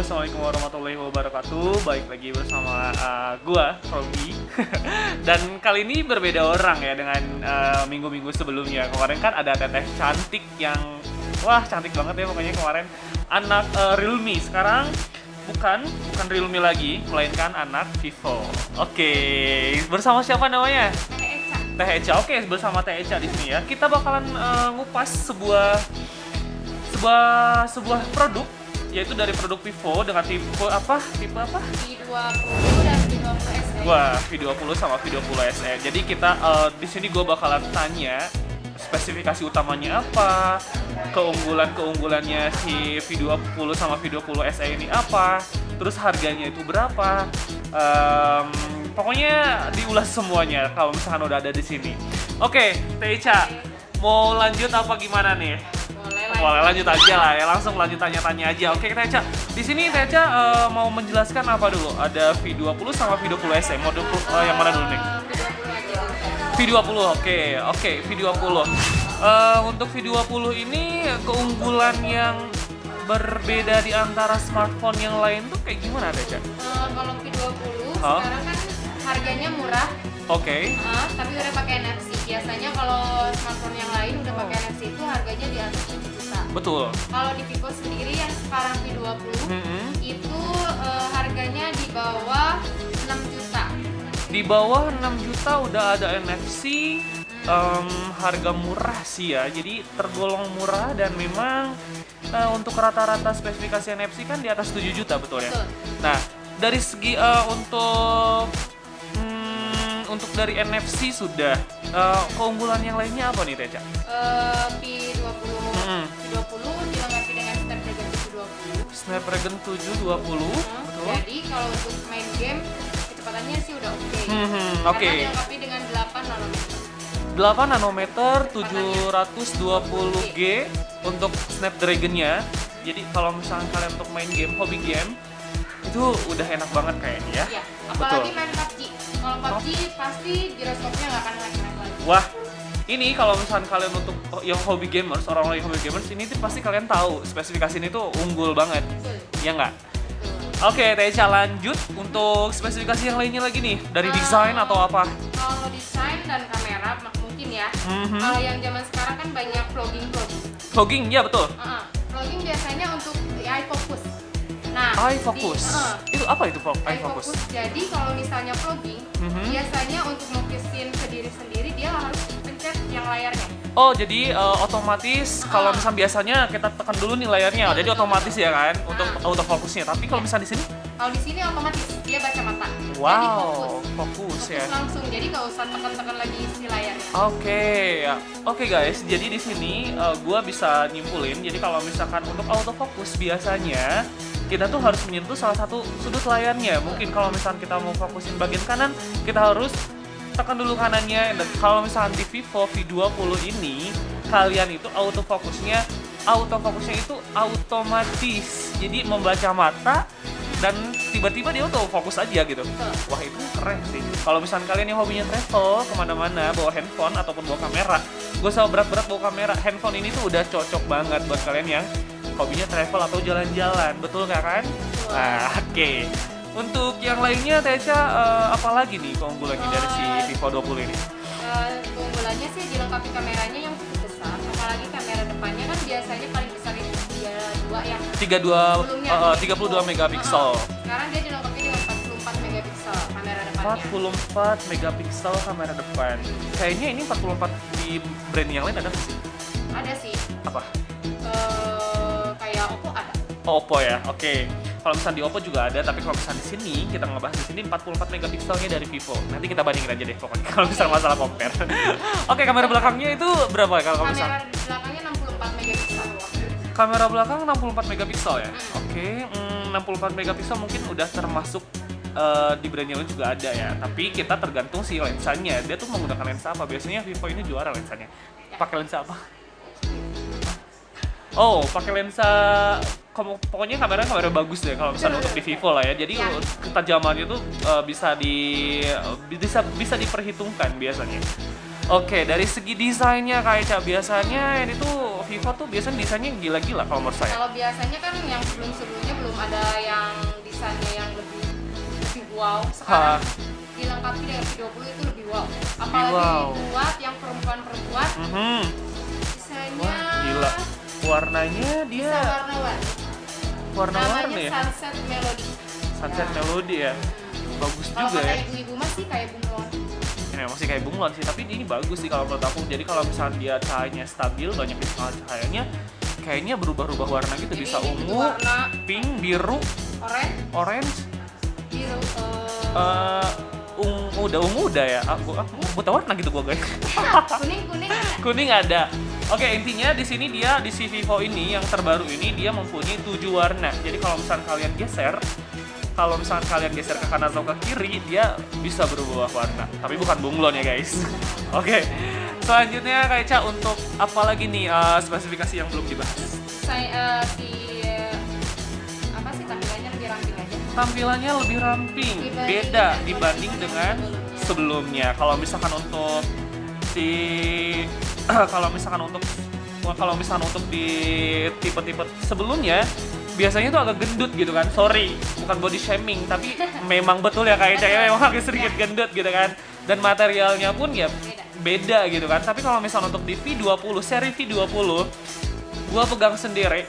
Assalamualaikum warahmatullahi wabarakatuh. Baik lagi bersama gua, Robi. Dan kali ini berbeda orang ya dengan minggu-minggu sebelumnya. Kemarin kan ada teteh cantik yang wah cantik banget ya pokoknya kemarin. Anak Realme. Sekarang bukan Realme lagi, melainkan anak Vivo. Oke, bersama siapa namanya? Teh Echa. Oke, bersama Teh Echa di sini ya. Kita bakalan ngupas sebuah produk, yaitu dari produk Vivo dengan tipe apa? V20 dan V20 SE. Wah, V20 sama V20 SE. Jadi kita di sini gue bakalan tanya spesifikasi utamanya apa, keunggulannya si V20 sama V20 SE ini apa, terus harganya itu berapa. Pokoknya diulas semuanya kalau misalkan udah ada di sini. Oke, Teh Echa, mau lanjut apa gimana nih? Boleh lanjut aja lah ya, langsung lanjut tanya-tanya aja. Oke, Teh Echa. Di sini Teh Echa mau menjelaskan apa dulu? Ada V20 sama V20 SE. Model yang mana dulu nih? V20. Oke, V20. Untuk V20 ini keunggulan yang berbeda di antara smartphone yang lain tuh kayak gimana Teh Echa? Kalau V20 sekarang kan harganya murah. Oke. Tapi udah pakai NFC. Biasanya kalau smartphone yang lain udah pakai NFC itu harganya di atas 7 juta. Betul. Kalau di Vivo sendiri yang sekarang V20 itu harganya di bawah 6 juta. Di bawah 6 juta udah ada NFC. Harga murah sih ya, jadi tergolong murah dan memang untuk rata-rata spesifikasi NFC kan di atas 7 juta, betul ya? Betul. Nah, dari segi untuk dari NFC sudah, keunggulan yang lainnya apa nih Teh Echa? V20 dilengkapi dengan Snapdragon Snapdragon 720. 720, betul? Jadi kalau untuk main game kecepatannya sih udah oke. Oke. Karena dilengkapi dengan 8 nanometer. 8 nanometer 720G untuk Snapdragon-nya. Jadi kalau misalnya kalian untuk main game, hobi game, itu udah enak banget kayaknya ya. Iya, apalagi main PUBG. Kalau PUBG pasti giroskopnya nggak akan naik-naik lagi. Wah, ini kalau misalnya kalian untuk yang hobi gamers, orang-orang yang hobi gamers, ini tuh pasti kalian tahu spesifikasi ini tuh unggul banget. Betul. Ya nggak? Oke, Teh Echa lanjut untuk spesifikasi yang lainnya lagi nih, dari desain atau apa? Kalau desain dan kamera mungkin ya. Kalau yang zaman sekarang kan banyak vlogging. Vlogging, ya betul. Vlogging biasanya untuk eye focus. Nah, iFocus. Itu apa itu iFocus? Jadi kalau misalnya vlogging, biasanya untuk fokusin ke diri sendiri dia harus pencet yang layarnya. Oh, jadi otomatis kalau misalnya biasanya kita tekan dulu nih layarnya, jadi otomatis ya kan untuk autofokusnya. Tapi kalau misalnya di sini? Kalau di sini otomatis dia baca mata. Wow, jadi fokus ya. Langsung, jadi nggak usah tekan-tekan lagi si layarnya. Oke guys, jadi di sini gua bisa nyimpulin. Jadi kalau misalkan untuk autofokus biasanya kita tuh harus menyentuh salah satu sudut layarnya. Mungkin kalau misalkan kita mau fokusin bagian kanan, kita harus tekan dulu kanannya. Dan kalau misalkan di Vivo V20 ini, kalian itu autofokusnya itu otomatis. Jadi membaca mata dan tiba-tiba dia autofokus aja gitu. Wah, itu keren sih. Kalau misalkan kalian yang hobinya travel kemana-mana, bawa handphone ataupun bawa kamera, gue sama berat-berat bawa kamera, handphone ini tuh udah cocok banget buat kalian yang hobinya travel atau jalan-jalan, betul nggak kan? Nah, oke. Untuk yang lainnya, Teh Echa, apa lagi nih keunggulannya dari si Vivo 20 ini? Keunggulannya sih dilengkapi kameranya yang cukup besar, apalagi kamera depannya kan biasanya paling besar itu 32 ya. 32 megapiksel. Sekarang dia dilengkapi dengan 44 megapiksel kamera depannya. 44 megapiksel kamera depan. Kayaknya ini 44 di brand yang lain ada nggak sih? Ada sih. Apa? Kayak Oppo ada. Oppo ya, oke. Kalau misalnya di Oppo juga ada, tapi kalau misalnya di sini kita ngebahas di sini 44 megapikselnya dari Vivo. Nanti kita bandingin aja deh pokoknya kalau misalnya masalah compare. Oke, kamera belakangnya itu berapa kalau misalnya? Kamera belakangnya 64 megapiksel. Kamera belakang 64 megapiksel ya. Oke, 64 megapiksel mungkin udah termasuk di brand yang lain juga ada ya. Tapi kita tergantung si lensanya. Dia tuh menggunakan lensa apa? Biasanya Vivo ini juara lensanya. Pakai lensa apa? Oh, pakai lensa pokoknya kamera bagus deh kalau misalnya untuk di Vivo lah ya. Jadi ketajamannya tuh bisa diperhitungkan biasanya. Oke, dari segi desainnya Kak Eca, biasanya ini tuh Vivo tuh biasanya desainnya gila-gila kalau menurut saya. Kalau biasanya kan yang sebelum-sebelumnya belum ada yang desainnya yang lebih wow. Sekarang dilengkapi dengan V20 itu lebih wow. Apalagi wow. buat yang perempuan-perempuan, desainnya Wah, gila. Warnanya bisa dia warna-warni. warna-warni Namanya ya. Sunset Melody. Sunset Melody ya. Bagus Kalau juga kata ya. ibu-ibu mah sih kayak bunglon. Ini masih kayak bunglon sih, tapi ini bagus sih kalau menurut aku. Jadi kalau misalnya dia cahayanya stabil, banyak cahayanya, kayaknya berubah-ubah warna gitu. Jadi Bisa ini ungu, warna pink, biru, orange, biru, biru, udah ungu udah ya. Aku buta warna gitu gua guys. kuning. Kuning ada. Oke, intinya di sini dia di si Vivo ini yang terbaru ini dia mempunyai 7 warna. Jadi kalau misalnya kalian geser, ke kanan atau ke kiri, dia bisa berubah warna. Tapi bukan bunglon ya guys. Oke. Selanjutnya Kak Eca, untuk apa lagi nih spesifikasi yang belum dibahas? Apa sih tampilannya lebih ramping aja. Tampilannya lebih ramping, beda dibanding dengan sebelumnya. Kalau misalkan untuk di tipe-tipe sebelumnya biasanya tuh agak gendut gitu kan. Sorry, bukan body shaming, tapi memang betul ya Kak Eca ya, memang agak sedikit gendut gitu kan. Dan materialnya pun ya beda gitu kan. Tapi kalau misalnya untuk di V20, seri V20, gua pegang sendiri,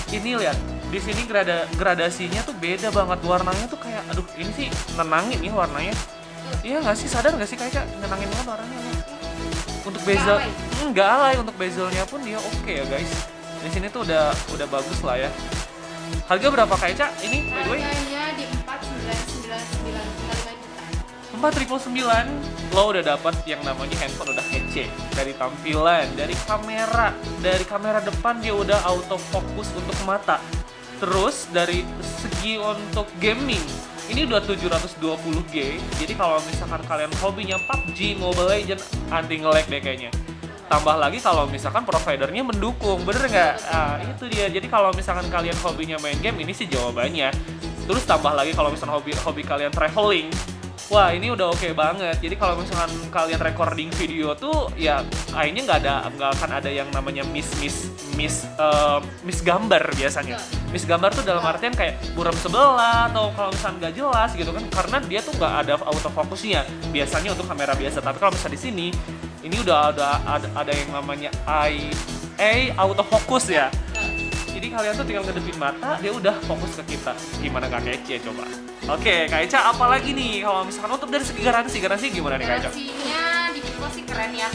ini lihat di sini gradasinya tuh beda banget. Warnanya tuh kayak, aduh ini sih nenangin nih warnanya. Iya nggak sih, sadar nggak sih Kak Eca, nenangin banget warnanya. Untuk bezel, nggak alay. Untuk bezelnya pun dia oke ya guys. Di sini tuh udah bagus lah ya. Harga berapa Kak Eca ini by the way? Harganya di 4.999, 4.999 lo udah dapat yang namanya handphone udah kece. Dari tampilan, dari kamera depan dia udah autofocus untuk mata. Terus dari segi untuk gaming ini udah 720G. Jadi kalau misalkan kalian hobinya PUBG, Mobile Legends, anti nge-lag deh kayaknya. Tambah lagi kalau misalkan providernya mendukung, bener nggak? Itu dia. Jadi kalau misalkan kalian hobinya main game, ini sih jawabannya. Terus tambah lagi kalau misalkan hobi kalian traveling, wah ini udah oke banget. Jadi kalau misalkan kalian recording video tuh, ya kayaknya nggak akan ada yang namanya miss gambar biasanya. Miss gambar tuh dalam artian kayak buram sebelah atau kalau misalkan nggak jelas gitu kan, karena dia tuh nggak ada autofokusnya biasanya untuk kamera biasa. Tapi kalau misalnya di sini ini udah ada yang namanya autofocus ya. Jadi kalian tuh tinggal ngedepin mata, dia udah fokus ke kita. Gimana Kak Eca coba? Oke, Kak Eca apa lagi nih? Kalau misalkan untuk dari segi garansi gimana nih Kak Eca? Garansinya di Vivo sih keren ya.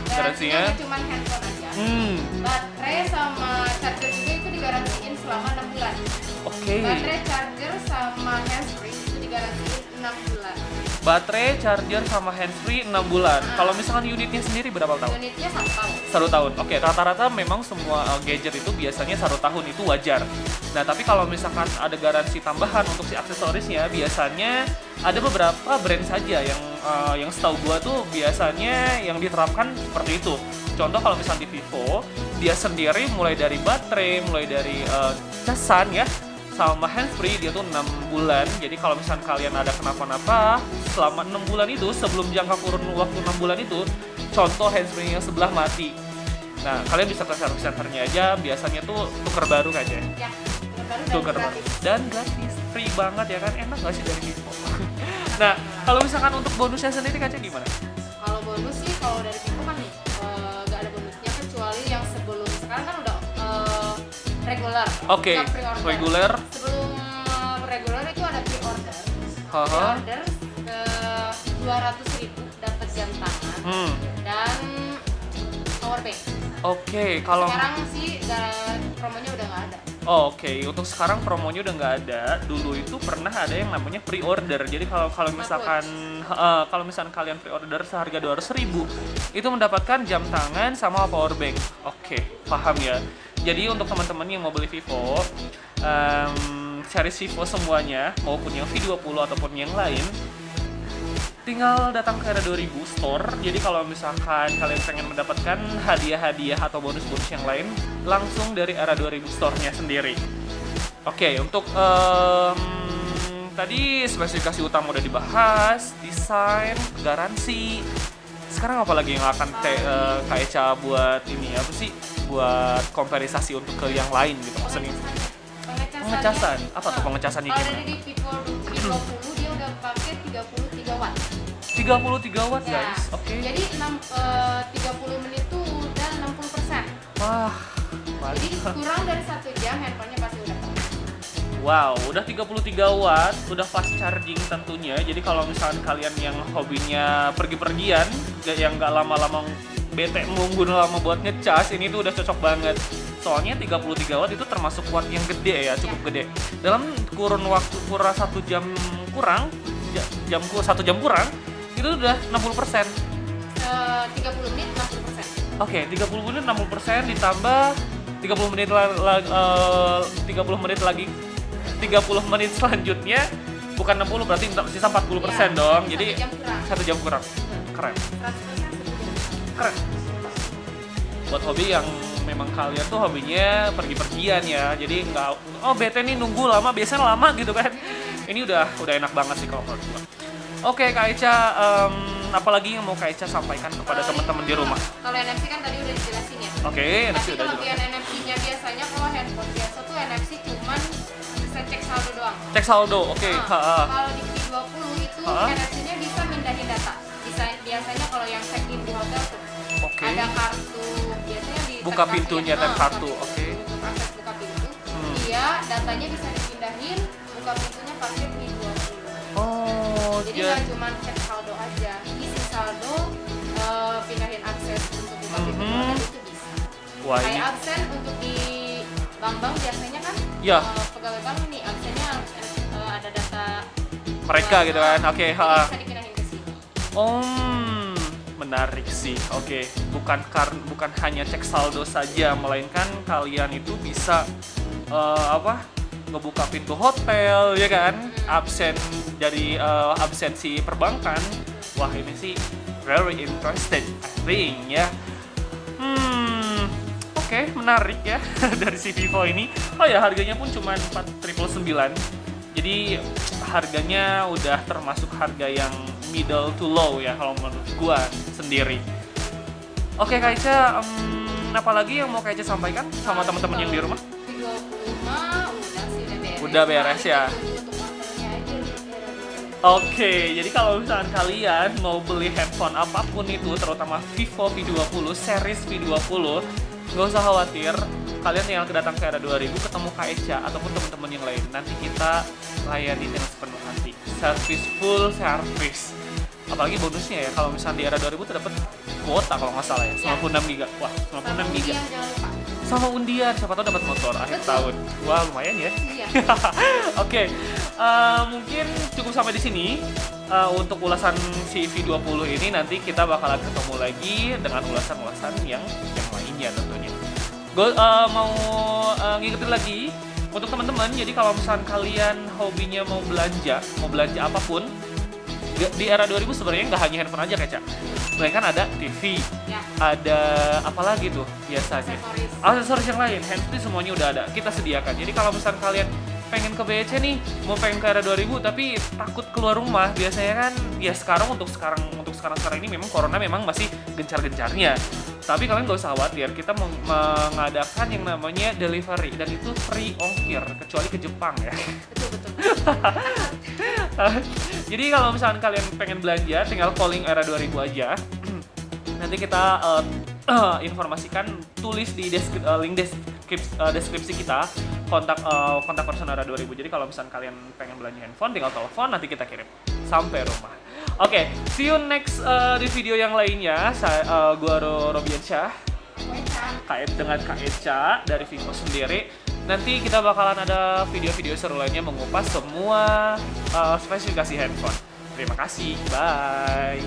Garansinya cuma handphone aja. Baterai sama charger juga itu digaransiin selama 6 bulan. Oke. Baterai, charger sama handsfree itu digaransiin 6 bulan. Baterai, charger, sama handsfree 6 bulan. Kalau misalkan unitnya sendiri berapa tahun? Unitnya 1 tahun. 1 tahun. Oke, rata-rata memang semua gadget itu biasanya 1 tahun, itu wajar. Nah, tapi kalau misalkan ada garansi tambahan untuk si aksesorisnya, biasanya ada beberapa brand saja yang setahu gua tuh biasanya yang diterapkan seperti itu. Contoh kalau misalnya di Vivo, dia sendiri mulai dari baterai, mulai dari casan ya, sama handsfree dia tuh 6 bulan. Jadi kalau misalnya kalian ada kenapa-napa selama 6 bulan itu, sebelum jangka kurun waktu 6 bulan itu, contoh handsfree yang sebelah mati, nah kalian bisa ke service centernya aja, biasanya tuh tuker baru aja. Ya, Tuker baru dan gratis, free banget ya kan. Enak gak sih dari Vivo? Nah, kalau misalkan untuk bonusnya sendiri Kak Eca gimana? Kalau bonus sih, kalau dari Vivo kan nggak ada bonusnya kecuali yang sebelum sekarang kan udah regular. Oke, regular. Sebelum regular itu ada pre-order. Pre-order ke 200.000 dapat jam tangan dan power bank. Oke, kalau sekarang sih promonya udah nggak ada. Oke, untuk sekarang promonya udah nggak ada. Dulu itu pernah ada yang namanya pre-order. Jadi kalau misalkan kalian pre-order seharga 200.000, itu mendapatkan jam tangan sama power bank. Oke, paham ya. Jadi untuk teman-teman yang mau beli Vivo, series Vivo semuanya, maupun yang V20 ataupun yang lain, tinggal datang ke Era 2000 Store. Jadi kalau misalkan kalian pengen mendapatkan hadiah-hadiah atau bonus-bonus yang lain, langsung dari Era 2000 Store-nya sendiri. Oke, untuk tadi spesifikasi utama udah dibahas, desain, garansi. Sekarang apa lagi yang akan Kak Eca buat ini apa sih? Buat komparisi untuk ke yang lain gitu maksudnya. Pengecasan. Apa tuh pengecasannya Kalau gimana? dari di P20 dia udah pakai 33 watt. 33 watt Ya. guys. Oke. Jadi 30 menit tuh udah 60%. Wah, Jadi mantap. kurang dari 1 jam handphonenya pasti udah penuh. Wow, udah 33 watt, udah fast charging tentunya. Jadi kalau misalkan kalian yang hobinya pergi-pergian, yang nggak lama-lama bete nunggu lama buat ngecas, ini tuh udah cocok banget. Soalnya 33 watt itu termasuk watt yang gede ya, cukup gede. Dalam kurun waktu kurang 1 jam kurang, 1 jam kurang, itu udah 60%. 30 menit 60%. Oke, 30 menit 60% ditambah 30 menit 30 menit lagi 30 menit selanjutnya bukan 60 berarti sisa 40% Iya, dong. 1 Jadi jam kurang. 1 jam kurang. Keren. 100% 1 jam kurang. Keren. Buat hobi yang memang kalian tuh hobinya pergi-pergian ya. Jadi nggak bete nih nunggu lama, biasanya lama gitu kan. Ini udah enak banget sih kalau menurut gua. Oke, Kak Eca, apalagi yang mau Kak Eca sampaikan kepada teman-teman di rumah? Kalau NFC kan tadi udah dijelasin ya. Oke, Tapi udah kelebihan jelas. NFC-nya biasanya kalau handphone biasa tuh NFC cuman bisa cek saldo doang. Cek saldo, oke. Nah, kalau di P20 itu Ha-ha. NFC-nya bisa mindahin data. Biasanya kalau yang check-in di hotel tuh Oke. ada kartu biasanya di Buka tap pintunya, kartunya. tap kartu, Buka oke. pintu, untuk akses buka pintu. Hmm. Dia datanya bisa dipindahin, buka pintunya pakai P20. Oh, Jadi ya. nggak cuma cek saldo aja, isi saldo, pindahin akses untuk buka pintu Mhm. hotel itu bisa. Wah, ini Kayak absen untuk di bank-bank biasanya kan, Ya. pegawai bank nih absennya ada data mereka gitu kan. Oke, jadi ha. bisa dipindahin ke sini. Menarik sih. Oke, bukan hanya cek saldo saja, melainkan kalian itu bisa ngebuka pintu hotel ya kan, absen dari absensi perbankan. Wah, ini sih very interesting I think ya. Oke, menarik ya dari si Vivo ini. Oh ya, harganya pun cuma 4.999. Jadi harganya udah termasuk harga yang middle to low ya kalau menurut gua sendiri. Oke, Kak Eca, apalagi yang mau Kak Eca sampaikan sama teman-teman yang di rumah? P20 mah udah sih beres. Udah beres Paling ya? ditunggu untuk ordernya aja nih. Oke, jadi kalau misalkan kalian mau beli handphone apapun itu, terutama Vivo V20, series V20, nggak usah khawatir, kalian tinggal datang ke Era 2000, ketemu Kak Eca ataupun teman-teman yang lain. Nanti kita layani dengan sepenuh hati, full service. Apalagi bonusnya ya, kalau misalnya di Era 2000 tuh dapat kuota kalau nggak salah ya, 96 giga. Wah, 96 giga. Yang jangan lupa. Sama undian, siapa tahu dapat motor akhir Betul. tahun. Wah, lumayan ya. Iya. Oke, mungkin cukup sampai di sini untuk ulasan si V20 ini. Nanti kita bakalan ketemu lagi dengan ulasan-ulasan yang lainnya tentunya. Gue mau ngingetin lagi untuk teman-teman. Jadi kalau misalkan kalian hobinya mau belanja apapun di Era 2000 sebenarnya nggak hanya handphone aja Kak. Melainkan ada TV, Ya. ada apa lagi tuh biasanya? Aksesoris yang lain, handphone semuanya udah ada, kita sediakan. Jadi kalau misalkan kalian pengen ke BEC nih, mau pengen ke Era 2000 tapi takut keluar rumah, biasanya kan ya untuk sekarang ini memang corona memang masih gencar-gencarnya. Tapi kalian gak usah khawatir, kita mengadakan yang namanya delivery dan itu free ongkir kecuali ke Jepang ya. Betul. Jadi kalau misalkan kalian pengen belanja, tinggal calling Era 2000 aja. Nanti kita informasikan, tulis di link deskripsi kita kontak person Era 2000. Jadi kalau misalkan kalian pengen belanja handphone, tinggal telepon, nanti kita kirim sampai rumah. Oke, see you next di video yang lainnya. Gua Robiansyah dengan Kak Eca dari Vivo sendiri. Nanti kita bakalan ada video-video seru lainnya mengupas semua spesifikasi handphone. Terima kasih, bye.